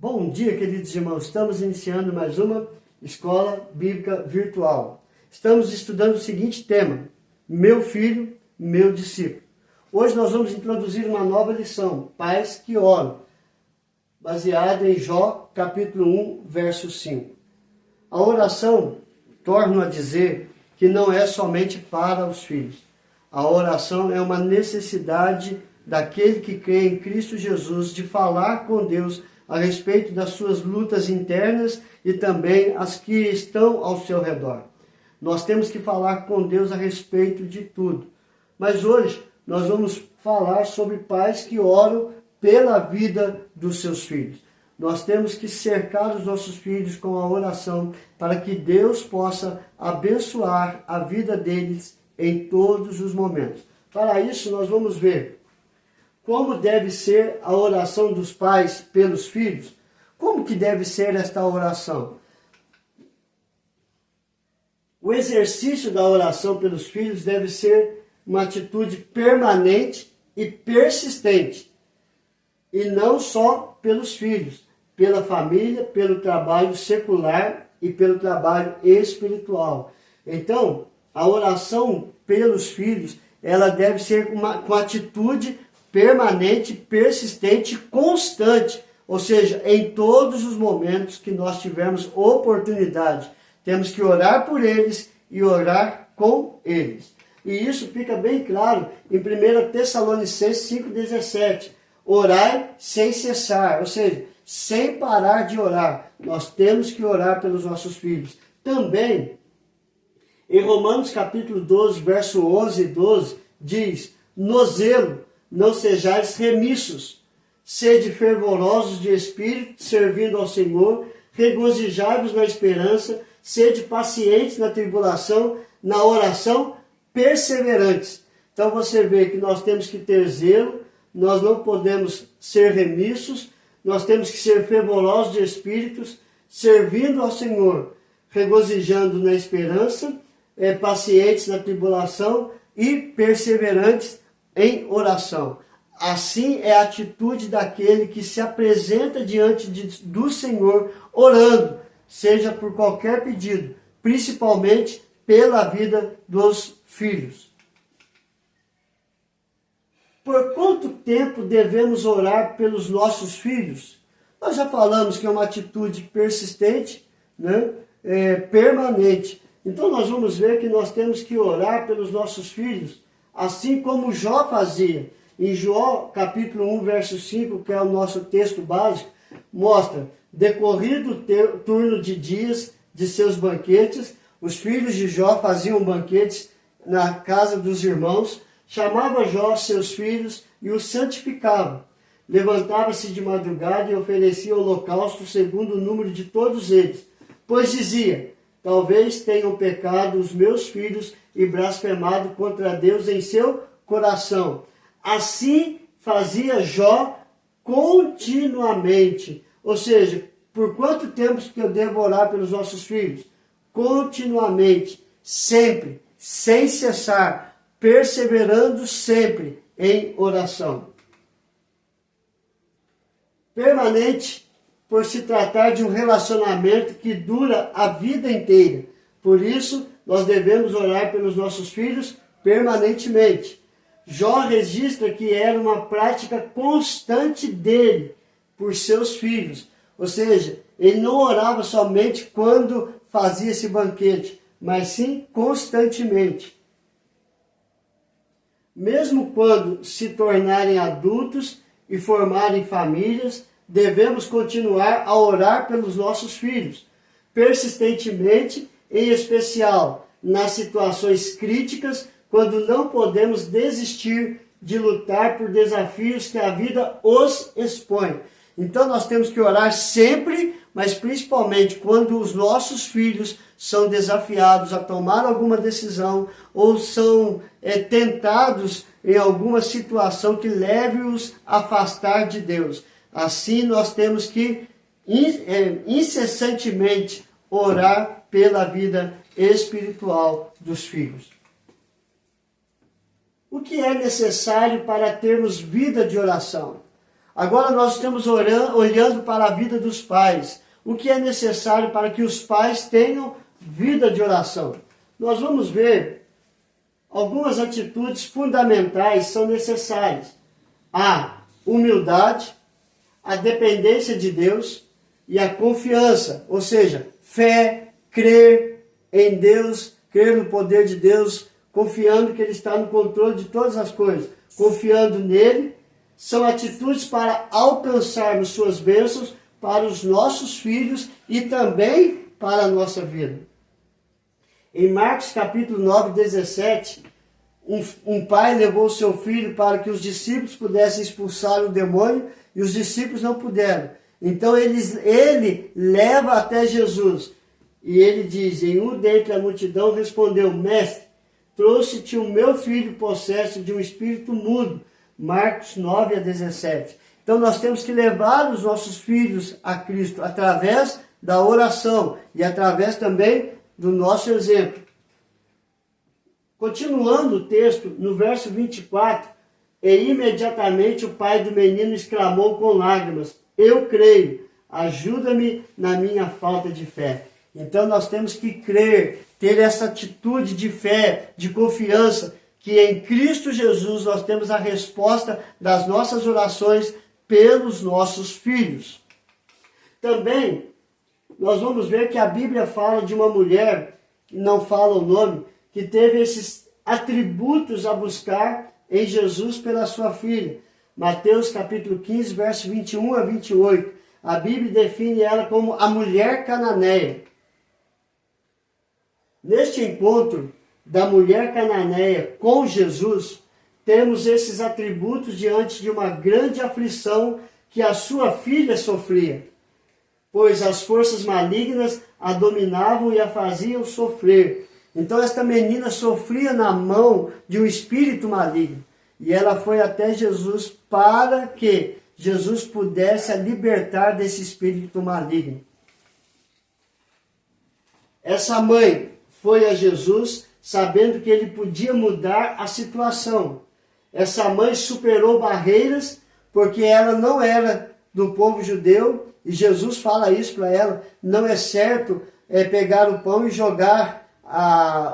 Bom dia, queridos irmãos. Estamos iniciando mais uma escola bíblica virtual. Estamos estudando o seguinte tema: meu filho, meu discípulo. Hoje nós vamos introduzir uma nova lição, pais que oram, baseada em Jó, capítulo 1, verso 5. A oração, torno a dizer, que não é somente para os filhos. A oração é uma necessidade daquele que crê em Cristo Jesus de falar com Deus a respeito das suas lutas internas e também as que estão ao seu redor. Nós temos que falar com Deus a respeito de tudo. Mas hoje nós vamos falar sobre pais que oram pela vida dos seus filhos. Nós temos que cercar os nossos filhos com a oração para que Deus possa abençoar a vida deles em todos os momentos. Para isso nós vamos ver como deve ser a oração dos pais pelos filhos. Como que deve ser esta oração? O exercício da oração pelos filhos deve ser uma atitude permanente e persistente. E não só pelos filhos, pela família, pelo trabalho secular e pelo trabalho espiritual. Então, a oração pelos filhos, ela deve ser com atitude permanente, persistente, constante, ou seja, em todos os momentos que nós tivermos oportunidade, temos que orar por eles e orar com eles. E isso fica bem claro em 1 Tessalonicenses 5,17, orai sem cessar, ou seja, sem parar de orar. Nós temos que orar pelos nossos filhos. Também, em Romanos capítulo 12, verso 11 e 12, diz, no zelo, não sejais remissos, sede fervorosos de espírito, servindo ao Senhor, regozijai-vos na esperança, sede pacientes na tribulação, na oração, perseverantes. Então você vê que nós temos que ter zelo, nós não podemos ser remissos, nós temos que ser fervorosos de espíritos, servindo ao Senhor, regozijando na esperança, pacientes na tribulação e perseverantes em oração. Assim é a atitude daquele que se apresenta diante do Senhor orando, seja por qualquer pedido, principalmente pela vida dos filhos. Por quanto tempo devemos orar pelos nossos filhos? Nós já falamos que é uma atitude persistente, permanente. Então nós vamos ver que nós temos que orar pelos nossos filhos, assim como Jó fazia. Em Jó, capítulo 1, verso 5, que é o nosso texto básico, mostra, decorrido o turno de dias de seus banquetes, os filhos de Jó faziam banquetes na casa dos irmãos, chamava Jó seus filhos e os santificava. Levantava-se de madrugada e oferecia holocausto segundo o número de todos eles, pois dizia, talvez tenham pecado os meus filhos e blasfemado contra Deus em seu coração. Assim fazia Jó continuamente. Ou seja, por quanto tempo que eu devo orar pelos nossos filhos? Continuamente, sempre, sem cessar, perseverando sempre em oração. Permanente, por se tratar de um relacionamento que dura a vida inteira. Por isso, nós devemos orar pelos nossos filhos permanentemente. Jó registra que era uma prática constante dele por seus filhos. Ou seja, ele não orava somente quando fazia esse banquete, mas sim constantemente. Mesmo quando se tornarem adultos e formarem famílias, devemos continuar a orar pelos nossos filhos, persistentemente, em especial nas situações críticas, quando não podemos desistir de lutar por desafios que a vida os expõe. Então nós temos que orar sempre, mas principalmente quando os nossos filhos são desafiados a tomar alguma decisão ou são tentados em alguma situação que leve-os a afastar de Deus. Assim nós temos que incessantemente orar pela vida espiritual dos filhos. O que é necessário para termos vida de oração? Agora nós estamos olhando para a vida dos pais. O que é necessário para que os pais tenham vida de oração? Nós vamos ver algumas atitudes fundamentais são necessárias. A humildade, a dependência de Deus e a confiança, ou seja, fé, crer em Deus, crer no poder de Deus, confiando que Ele está no controle de todas as coisas, confiando nele, são atitudes para alcançarmos suas bênçãos para os nossos filhos e também para a nossa vida. Em Marcos capítulo 9, 17, um pai levou seu filho para que os discípulos pudessem expulsar o demônio e os discípulos não puderam. Então ele leva até Jesus e ele diz, em um dentre a multidão respondeu, mestre, trouxe-te o meu filho possesso de um espírito mudo. Marcos 9 a 17. Então nós temos que levar os nossos filhos a Cristo através da oração e através também do nosso exemplo. Continuando o texto, no verso 24, e imediatamente o pai do menino exclamou com lágrimas, eu creio, ajuda-me na minha falta de fé. Então nós temos que crer, ter essa atitude de fé, de confiança, que em Cristo Jesus nós temos a resposta das nossas orações pelos nossos filhos. Também nós vamos ver que a Bíblia fala de uma mulher, não fala o nome, que teve esses atributos a buscar em Jesus pela sua filha. Mateus capítulo 15, verso 21 a 28. A Bíblia define ela como a mulher cananeia. Neste encontro da mulher cananeia com Jesus, temos esses atributos diante de uma grande aflição que a sua filha sofria, pois as forças malignas a dominavam e a faziam sofrer. Então esta menina sofria na mão de um espírito maligno. E ela foi até Jesus para que Jesus pudesse a libertar desse espírito maligno. Essa mãe foi a Jesus sabendo que ele podia mudar a situação. Essa mãe superou barreiras porque ela não era do povo judeu e Jesus fala isso para ela. Não é certo pegar o pão e jogar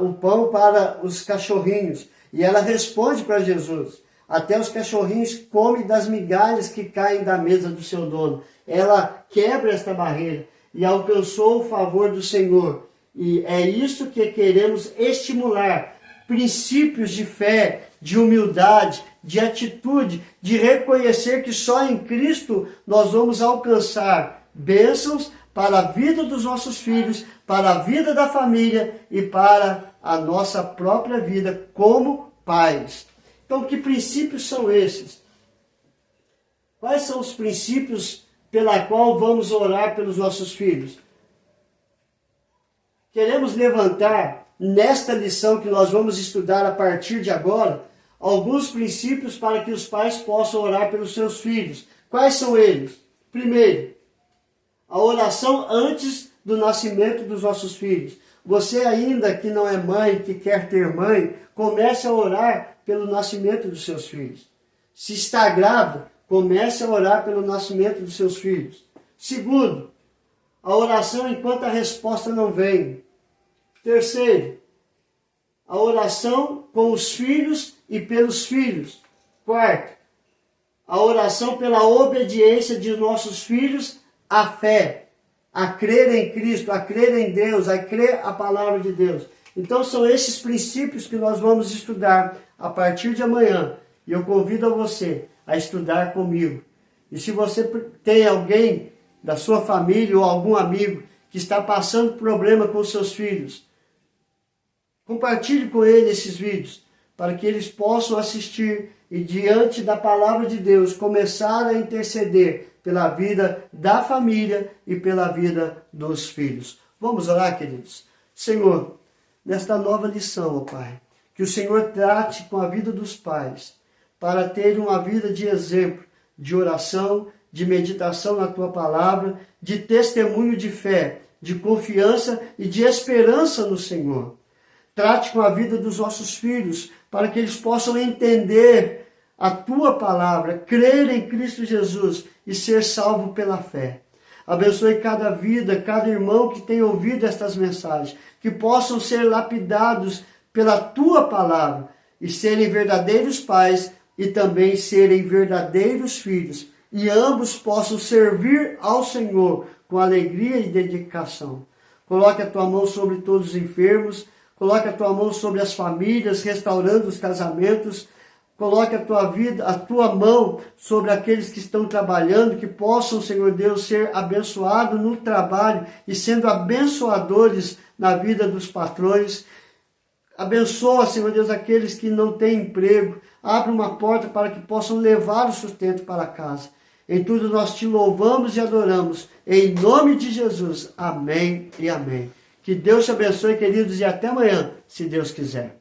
o pão para os cachorrinhos. E ela responde para Jesus. Até os cachorrinhos comem das migalhas que caem da mesa do seu dono. Ela quebra esta barreira e alcançou o favor do Senhor. E é isso que queremos estimular. Princípios de fé, de humildade, de atitude, de reconhecer que só em Cristo nós vamos alcançar bênçãos para a vida dos nossos filhos, para a vida da família e para a nossa própria vida como pais. Então, que princípios são esses? Quais são os princípios pela qual vamos orar pelos nossos filhos? Queremos levantar, nesta lição que nós vamos estudar a partir de agora, alguns princípios para que os pais possam orar pelos seus filhos. Quais são eles? Primeiro, a oração antes do nascimento dos nossos filhos. Você ainda que não é mãe, que quer ter mãe, comece a orar pelo nascimento dos seus filhos. Se está grávida, comece a orar pelo nascimento dos seus filhos. Segundo, a oração enquanto a resposta não vem. Terceiro, a oração com os filhos e pelos filhos. Quarto, a oração pela obediência de nossos filhos à fé, a crer em Cristo, a crer em Deus, a crer a palavra de Deus. Então são esses princípios que nós vamos estudar a partir de amanhã. E eu convido a você a estudar comigo. E se você tem alguém da sua família ou algum amigo que está passando problema com seus filhos, compartilhe com ele esses vídeos, para que eles possam assistir e diante da palavra de Deus começar a interceder pela vida da família e pela vida dos filhos. Vamos orar, queridos? Senhor, nesta nova lição, ó Pai, que o Senhor trate com a vida dos pais, para ter uma vida de exemplo, de oração, de meditação na Tua palavra, de testemunho de fé, de confiança e de esperança no Senhor. Trate com a vida dos nossos filhos, para que eles possam entender a tua palavra, crer em Cristo Jesus e ser salvo pela fé. Abençoe cada vida, cada irmão que tem ouvido estas mensagens, que possam ser lapidados pela tua palavra e serem verdadeiros pais e também serem verdadeiros filhos, e ambos possam servir ao Senhor com alegria e dedicação. Coloque a tua mão sobre todos os enfermos, coloque a tua mão sobre as famílias, restaurando os casamentos. Coloque a tua mão sobre aqueles que estão trabalhando, que possam, Senhor Deus, ser abençoados no trabalho e sendo abençoadores na vida dos patrões. Abençoa, Senhor Deus, aqueles que não têm emprego. Abre uma porta para que possam levar o sustento para casa. Em tudo nós te louvamos e adoramos. Em nome de Jesus. Amém e amém. Que Deus te abençoe, queridos, e até amanhã, se Deus quiser.